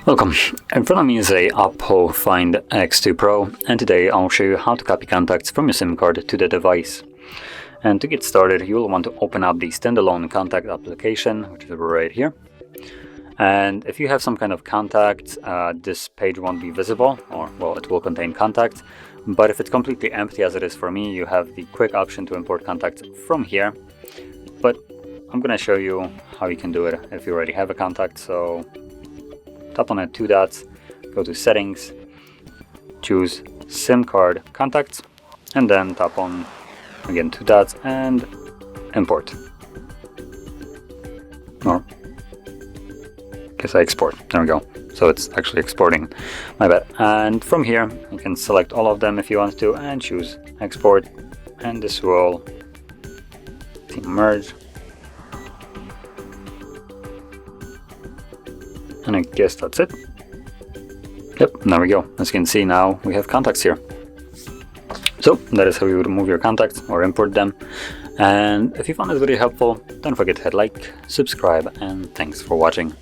Welcome. In front of me is a OPPO Find X2 Pro, and today I'll show you how to copy contacts from your SIM card to the device. And to get started, you will want to open up the standalone contact application, which is right here. And if you have some kind of contact, this page won't be visible, or well, it will contain contacts. But if it's completely empty, as it is for me, you have the quick option to import contacts from here. But I'm going to show you how you can do it if you already have a contact. So tap on the 2 dots, go to Settings, choose SIM card contacts, and then tap on again 2 dots and Import. Or guess I export. There we go. So it's actually exporting. My bad. And from here you can select all of them if you want to and choose Export, and this will merge. And I guess that's it. Yep, there we go. As you can see now, we have contacts here. So that is how you remove your contacts or import them. And if you found this video helpful, don't forget to hit like, subscribe, and thanks for watching.